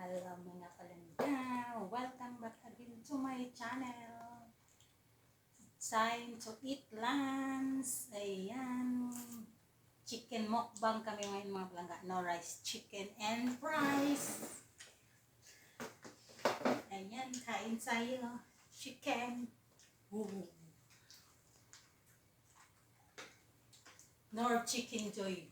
Hello mga kalangga! Welcome back again to my channel. Time to eat lunch. Ayan. Chicken mukbang kami ngayon mga kalangga. No rice, chicken and fries. Ayan, kain tayo. Chicken. Ooh. Nor chicken joy.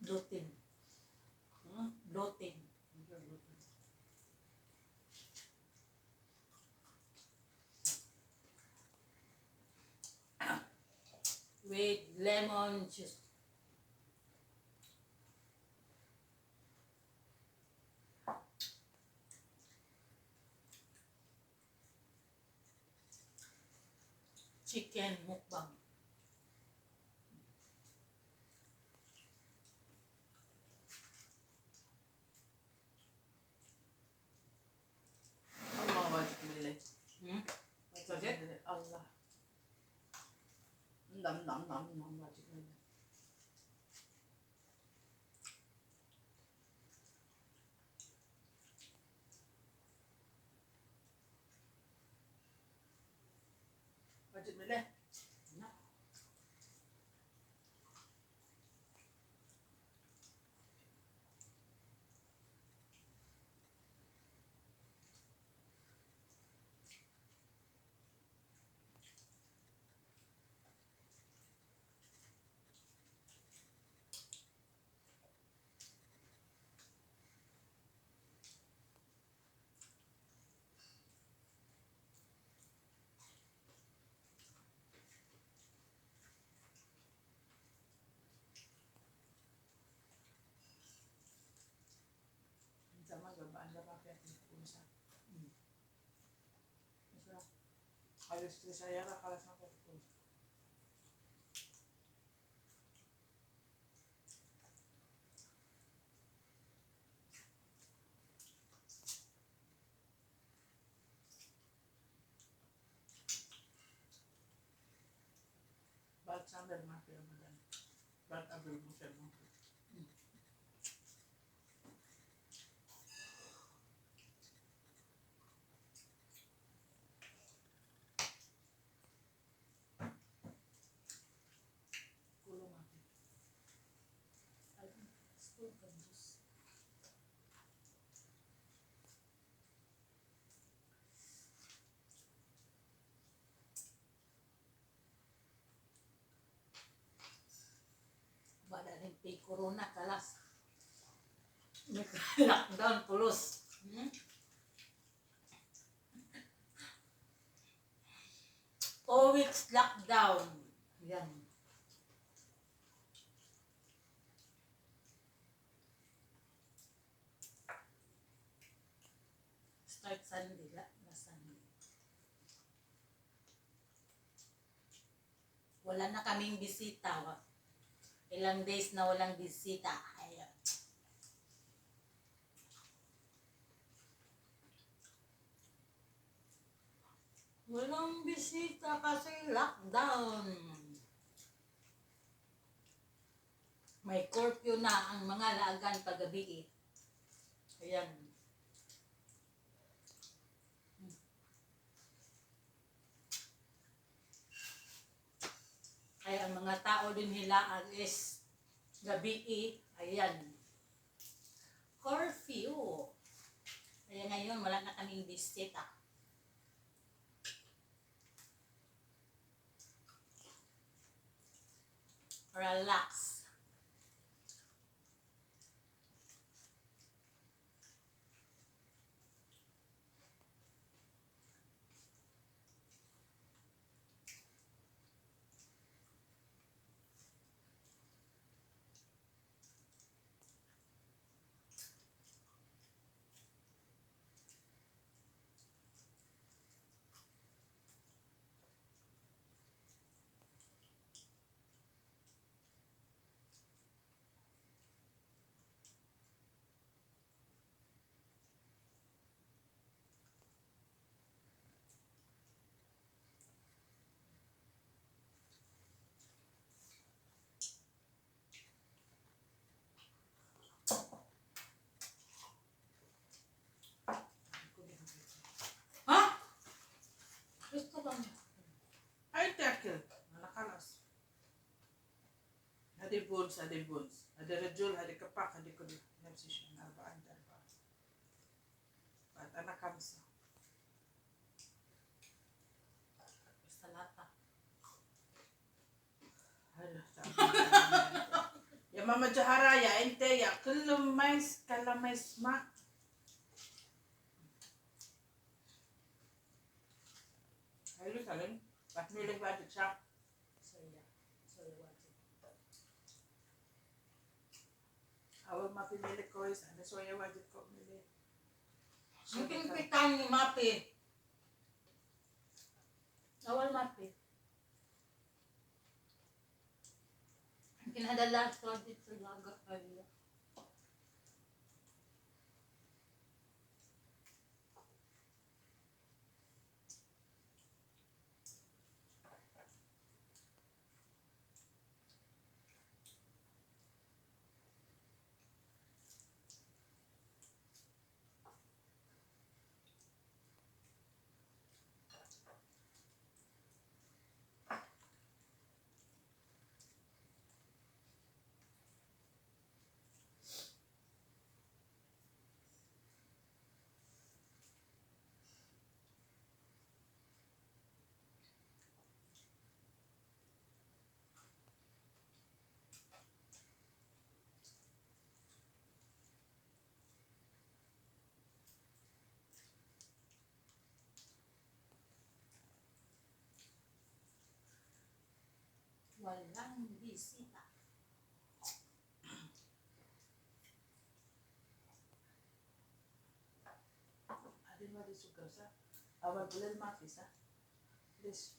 Gluten. Gluten. With lemon juice. Chicken mukbang. Allah wajib milih. Wajib? Allah. Nam wajib milih. Wajib milih. Sama gabaan sa paket ni Punsa. Alis ko saya ka kalas ng paket. Ba't sa amin mga pinamadan? Ba't abel mo siya mo? Kulong ako. School juice. Wala rin pay corona kalas. Lockdown pulos. 4 weeks lockdown. Yan. Start Sunday, na Sunday. Wala na kaming bisita. Ilang days na walang bisita. Ayan. Walang bisita kasi lockdown. May curfew na ang mga lagan paggabi. Ayan. Kaya ang mga tao din hilaan is gabi. Ayan. Curfew. Kaya ngayon wala na kaming bisita. Relax. بونس هذه بونس هذا رجل هذه كباك هذه كل نفس الشيء 4 أنا 5 Salata. هذا يا ماما جهرة يا أنت يا كل ما يسمع هاي سالين بحمل بعد الشاب Soya wajib. أول ما في ملك كويس أنا شوية واجد فوق ملك Mungkin kita ni mapi. Awal mapi. Mungkin ada last project talaga kayo. Walang bisita. هذه ما دي سكر صح أول بلد ما في صح ليش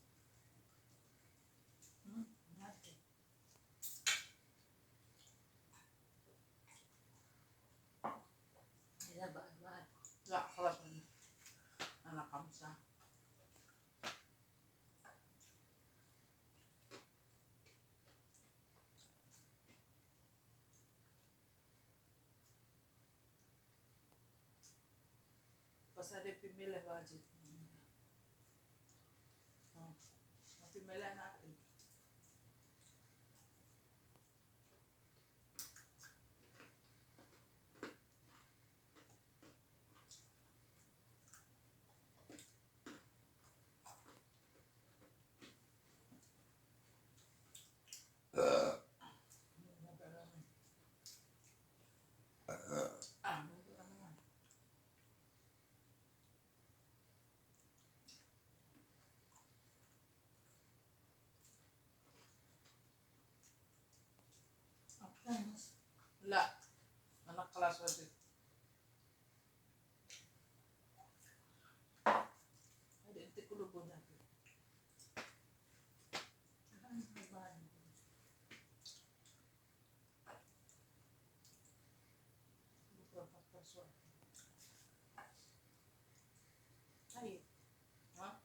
ما في Ila baad. لا خلاص أنا 5 بس هذه في ملك واجد ما في ملك أنا أكل Apans. لا أنا خلاص واجد هذه أنت كله بونا طيب ها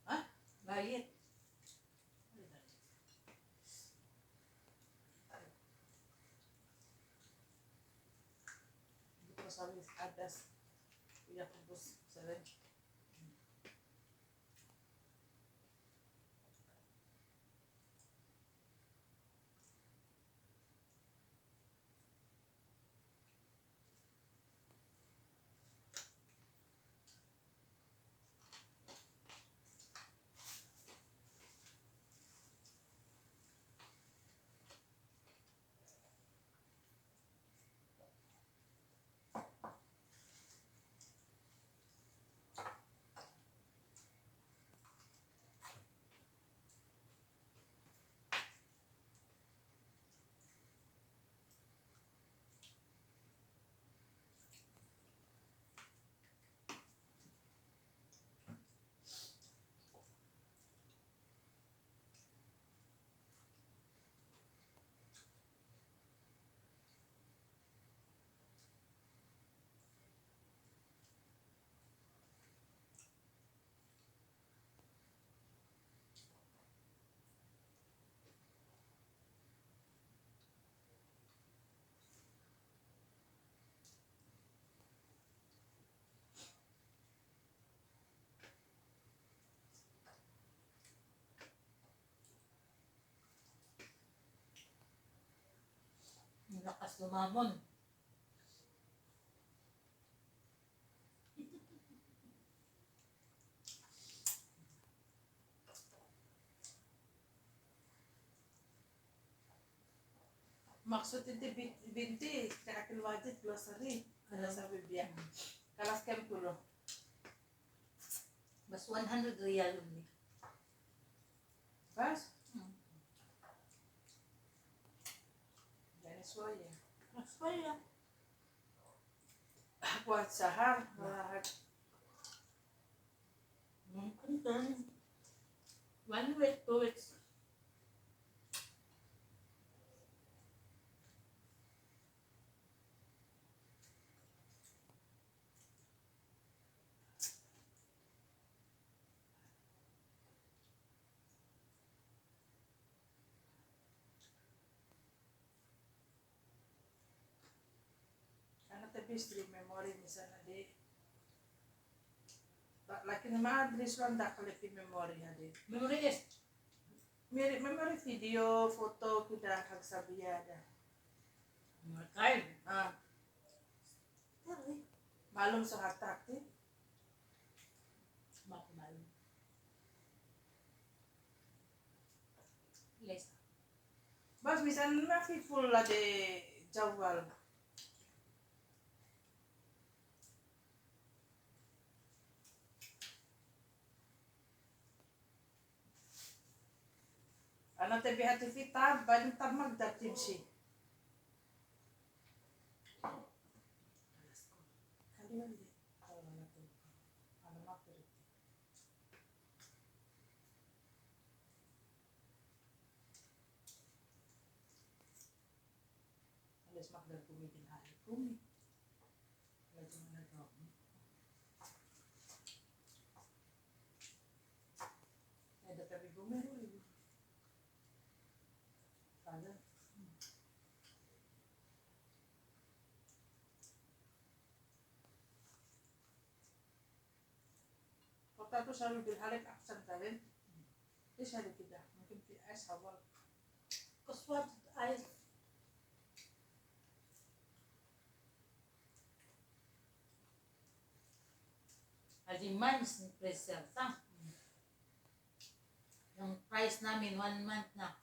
ها Bayit. Bukas habis adas punya kubus sering sumamon. Maksud itu binti, kakil wajib glossary. Ada sa Biblia. Kalas kem kulo. Mas 100 real only. Bas? Venezuela. Australia. Buat sahar. Mungkin 1 week, 2 weeks. Karena tapi stream memory misalnya di laki na ma-address lang dakalipi memory hadi. Memory is Memory video, foto kita hagsabiyada. archive. Malum sa hatak ti. Makmal. Yes. Bas misan ma full la de jawal. Ano te bihati fita, baling tamag datin si. Kaliwan di. Ano na to? Ano makirit. Alas makdal kumigil hari kumi. Lagi mo na daw. Ada kami bumero. Ada. Kota tu selalu bilhalik aksan kalian. Ini saya tidak mungkin PS awal. Because what I demands ni Presel ta. Yung price namin 1 month na.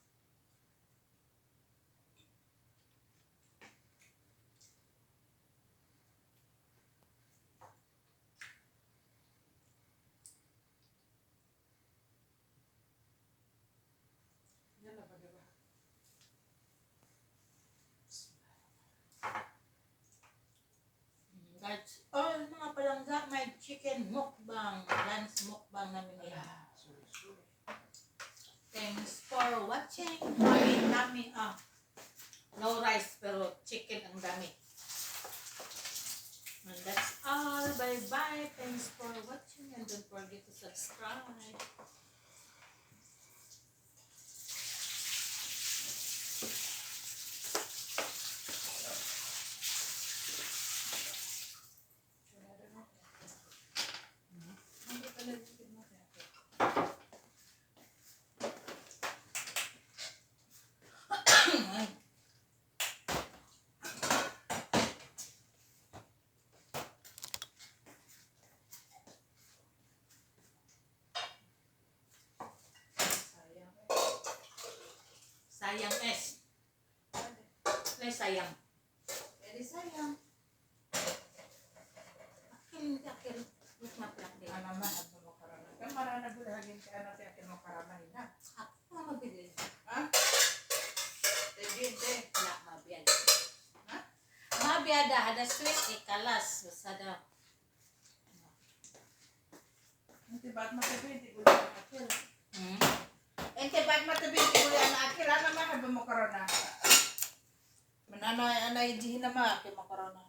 Yan na bagaimana. That's all mga palangga. May chicken mukbang. Lunch mukbang namin ngayon. Sorry. Thanks for watching. Kain namin no rice pero chicken ang dami. And that's all. Bye-bye. Thanks for watching and don't forget to subscribe. Sayang S. Sayang. Jadi sayang. Akin. Wait na pala. Anak mah atau mau karana. Kan marana boleh lagi ke anak yang akan mau karana ini. Ako na mabili. Hah? Deh. Wala, mabiyada. Mabiyada, hada sweet, ikalas. Sada. Nanti ba't matibid, igulo ang akil. Ente ba't matibid, igulo ang akil. Anak mah habang mau karana. Mananay, anay, dihin na ma, akin mau karana.